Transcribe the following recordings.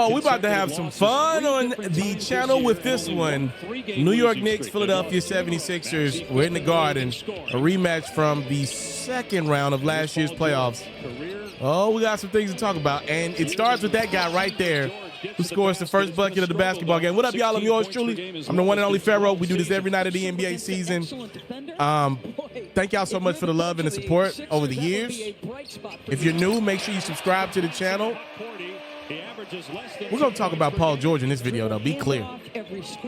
Oh, we're about to have some fun on the channel with this one. New York Knicks, Philadelphia 76ers. We're in the Garden. A rematch from the second round of last year's playoffs. Oh, we got some things to talk about. And it starts with that guy right there who scores the first bucket of the basketball game. What up, y'all? I'm yours truly. I'm the one and only Pharaoh. We do this every night of the NBA season. Thank y'all so much for the love and the support over the years. If you're new, make sure you subscribe to the channel. We're going to talk about Paul George in this video, though. Be clear.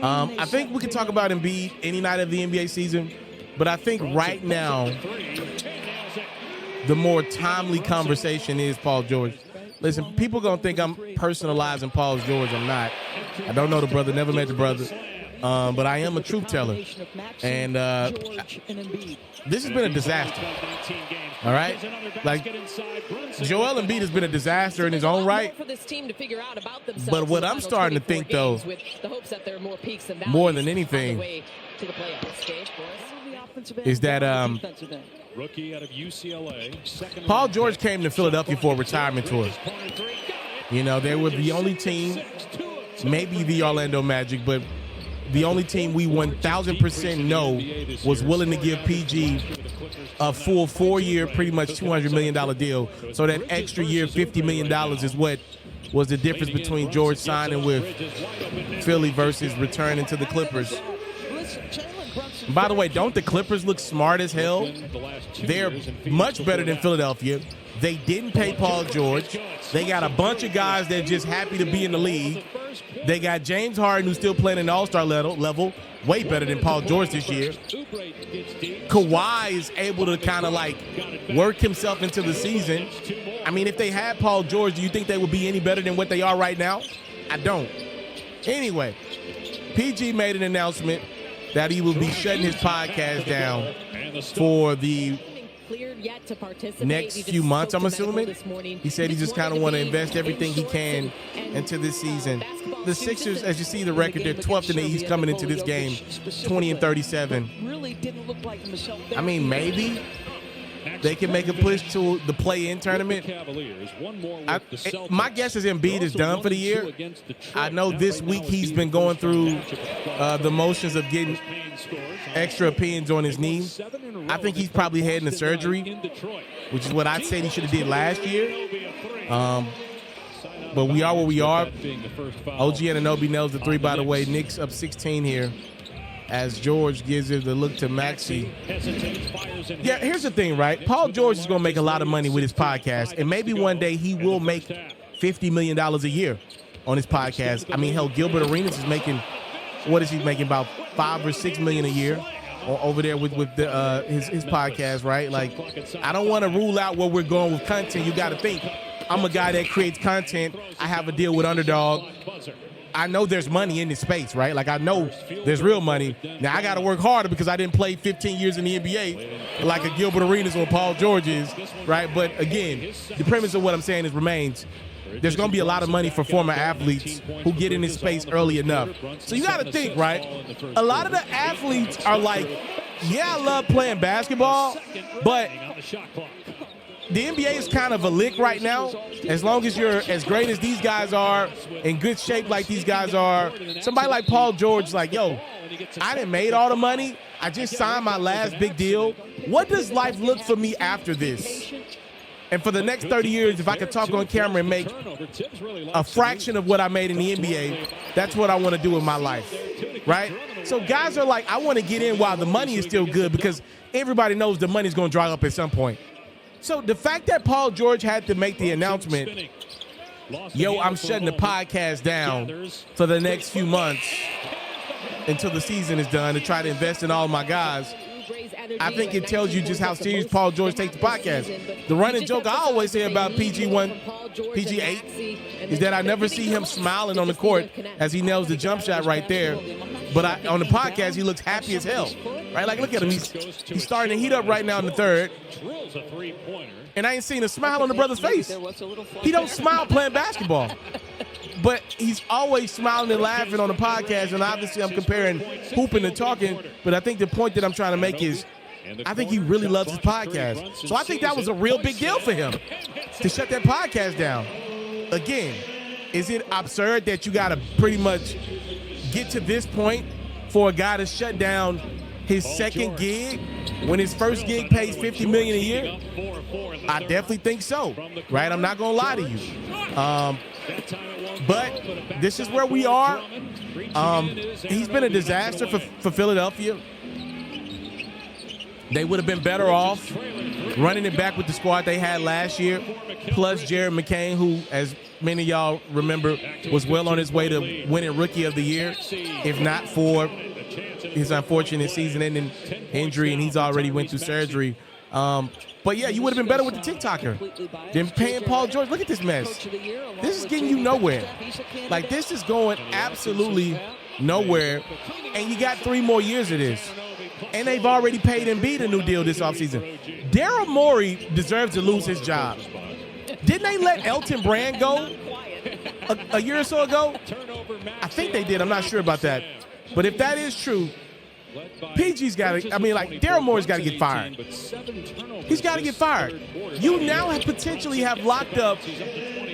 I think we can talk about Embiid any night of the NBA season, but I think right now the more timely conversation is Paul George. Listen, people are going to think I'm personalizing Paul George. I'm not. I don't know the brother, never met the brother, but I am a truth teller. And this has been a disaster. All right? Like, Joel Embiid has been a disaster in his own right. But what I'm starting to think, though, more than anything, is that Paul George came to Philadelphia for a retirement tour. You know, they were the only team, maybe the Orlando Magic, but the only team we 1,000% know was willing to give PG a full 4-year, pretty much $200 million deal. So that extra year, $50 million, is what was the difference between George signing with Philly versus returning to the Clippers. By the way, don't the Clippers look smart as hell? They're much better than Philadelphia. They didn't pay Paul George. They got a bunch of guys that are just happy to be in the league. They got James Harden, who's still playing at the All-Star level, way better than Paul George this year. Kawhi is able to kind of like work himself into the season. I mean, if they had Paul George, do you think they would be any better than what they are right now? I don't. Anyway, PG made an announcement that he will be shutting his podcast down for the next few months, I'm assuming. He said he just kind of want to invest everything he can into this season. The Sixers, as you see the record, they're 12th in the East coming into this game, 20-37. I mean, maybe they can make a push to the play-in tournament. My guess is Embiid is done for the year. I know this week he's been going through the motions of getting extra opinions on his knee. I think he's probably heading to surgery, which is what I said he should have did last year. But we are where we are. OG Anunoby nails the three, by the way. Knicks up 16 here as George gives it the look to Maxey. Yeah, here's the thing, right? Paul George is going to make a lot of money with his podcast, and maybe one day he will make $50 million a year on his podcast. I mean, hell, Gilbert Arenas is making, what is he making, about $5 or $6 million a year over there with the, his podcast, right? Like, I don't want to rule out where we're going with content. You got to think, I'm a guy that creates content. I have a deal with Underdog. I know there's money in this space, right? Like, I know there's real money. Now, I got to work harder because I didn't play 15 years in the NBA like a Gilbert Arenas or Paul George is, right? But, again, the premise of what I'm saying remains there's going to be a lot of money for former athletes who get in this space early enough. So you got to think, right? A lot of the athletes are like, yeah, I love playing basketball, but the NBA is kind of a lick right now. As long as you're as great as these guys are, in good shape like these guys are, somebody like Paul George, like, yo, I done made all the money. I just signed my last big deal. What does life look for me after this? And for the next 30 years, if I could talk on camera and make a fraction of what I made in the NBA, that's what I want to do with my life, right? So guys are like, I want to get in while the money is still good because everybody knows the money's going to dry up at some point. So the fact that Paul George had to make the announcement, yo, I'm shutting the podcast down for the next few months until the season is done to try to invest in all my guys, I think it tells you just how serious Paul George takes the podcast. The running joke I always say about PG8 is that I never see him smiling on the court as he nails the jump shot right there. But on the podcast, he looks happy as hell, right? Like, look at him. He's starting to heat up right now in the third. And I ain't seen a smile on the brother's face. He don't smile playing basketball. But he's always smiling and laughing on the podcast, and obviously I'm comparing hooping and talking, but I think the point that I'm trying to make is I think he really loves his podcast. So I think that was a real big deal for him to shut that podcast down. Again, Is it absurd that you got to pretty much get to this point for a guy to shut down his second gig when his first gig pays $50 million a year? I definitely think so, right? I'm not gonna lie to you. But this is where we are. He's been a disaster for Philadelphia. They would have been better off running it back with the squad they had last year, plus Jared McCain, who, as many of y'all remember, was well on his way to winning Rookie of the Year, if not for his unfortunate season-ending injury, and he's already went through surgery. But, yeah, you would have been better with the TikToker than paying Paul George. Look at this mess. This is getting you nowhere. Like, this is going absolutely nowhere, and you got 3 more years of this. And they've already paid Embiid a new deal this offseason. Daryl Morey deserves to lose his job. Didn't they let Elton Brand go a year or so ago? I think they did. I'm not sure about that. But if that is true, PG's got to, Daryl Morey's got to get fired. He's got to get fired. You now potentially have locked up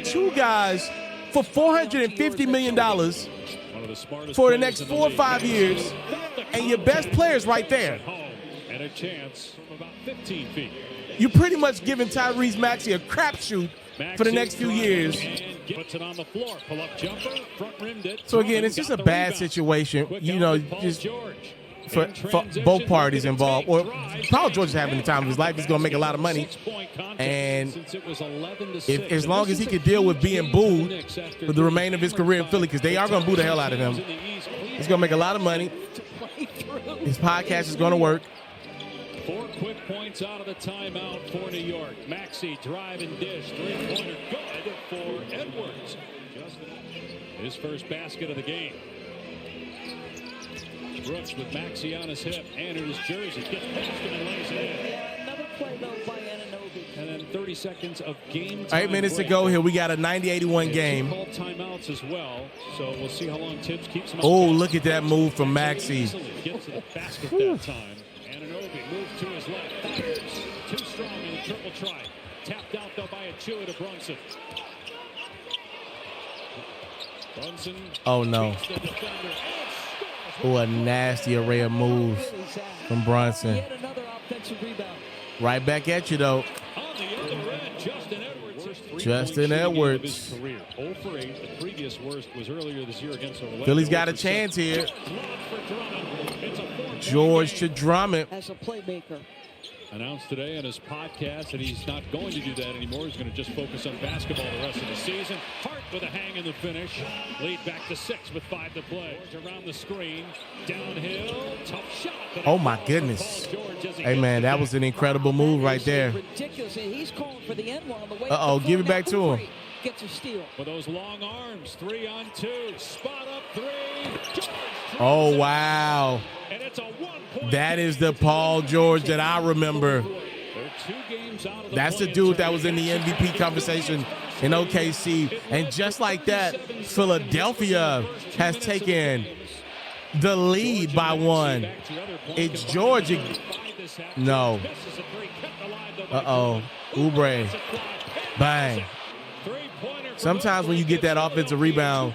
2 guys for $450 million for the next 4 or 5 years, and your best player's right there. And a chance from about 15 feet. You're pretty much giving Tyrese Maxey a crapshoot for the next few years. Puts it on the floor. Pull up jumper, front rimmed it. So again, it's just a bad situation, just for both parties involved. Or Paul George is having the time of his life. He's going to make a lot of mony. And as long as he can deal with being booed for the remainder of his career in Philly, because they are going to boo the hell out of him, he's going to make a lot of money. His podcast is going to work. 4 quick points out of the timeout for New York. Maxey drive and dish. 3-pointer good for Edwards. His first basket of the game. Brooks with Maxey on his hip and in his jersey. Gets past him and lays it in. Another play, though, by Anunoby. And then 30 seconds of game time. 8 minutes to go here. We got a 90-81 game. Called timeouts as well, so we'll see how long Tibbs keeps him. Oh, look at that move from Maxey. Gets to the basket that time. Anunoby moves to his left. Fires. Too strong in the triple try. Tapped out, though, by Achua to Brunson. Brunson. Oh, no. Oh, a nasty array of moves from Brunson. Right back at you, though. On the other end, Justin Edwards. Justin Edwards. 0 for 8. The previous worst was earlier this year against Orlando. Philly's got a chance here. George to Drummond. As a playmaker. Announced today in his podcast that he's not going to do that anymore. He's going to just focus on basketball the rest of the season. Hart with a hang in the finish. Lead back to 6 with 5 to play. George around the screen. Downhill. Tough shot. Oh, my goodness. Hey, man, that was an incredible move right there. Ridiculous. He's calling for the end one on the way. Uh-oh, give it back to him. Gets a steal. With those long arms. 3-on-2. Spot up 3. George. Oh, wow. And it's a 1-point. That is the Paul George that I remember. That's the dude that was in the MVP conversation in OKC. And just like that, Philadelphia has taken the lead by 1. It's George. No. Uh-oh. Oubre. Bang. Sometimes when you get that offensive rebound,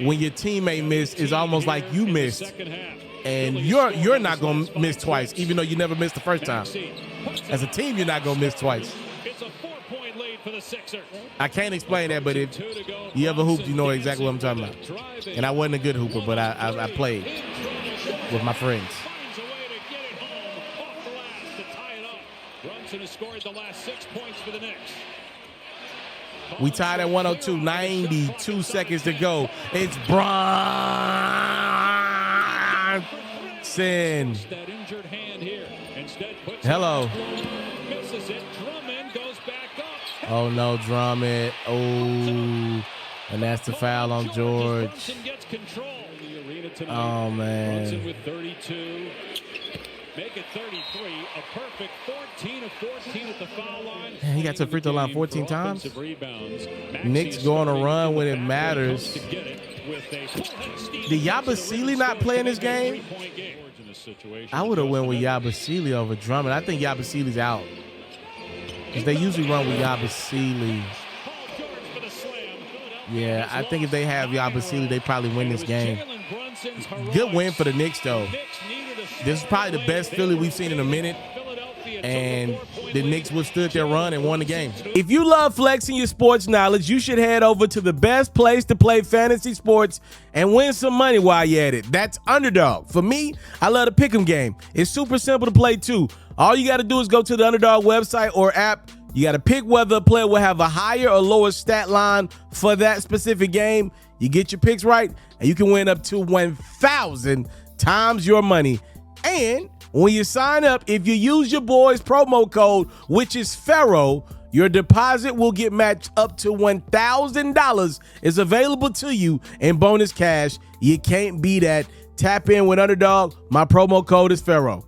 when your teammate missed, it's almost like you missed. And you're not going to miss twice, even though you never missed the first time. As a team, you're not going to miss twice. It's a 4-point lead for the Sixers. I can't explain that, but if you ever hooped, you know exactly what I'm talking about. And I wasn't a good hooper, but I played with my friends. Finds a way to get it home off the last to tie it up. Brunson has scored the last 6 points for the Knicks. We tied at 102, 92 seconds to go. It's Brunson. Hello. Oh, no, Drummond. Oh, and that's the foul on George. Oh, man. With 32. Make it 33, a perfect 14 of 14 at the foul line. Man, he got to the free throw line 14 times. Knicks going to run when it matters. Did Yabusele not play in this game? I would have went with Yabusele over Drummond. I think Yabusele's out. Because they usually run with Yabusele. Yeah, I think if they have Yabusele, they probably win this game. Good win for the Knicks, though. This is probably the best Philly we've seen in a minute. And the Knicks withstood their run and won the game. If you love flexing your sports knowledge, you should head over to the best place to play fantasy sports and win some money while you're at it. That's Underdog. For me, I love the pick'em game. It's super simple to play too. All you got to do is go to the Underdog website or app. You got to pick whether a player will have a higher or lower stat line for that specific game. You get your picks right, and you can win up to 1,000 times your money. And when you sign up, if you use your boy's promo code, which is Pharaoh, your deposit will get matched up to $1,000 is available to you in bonus cash. You can't beat that. Tap in with Underdog. My promo code is Pharaoh.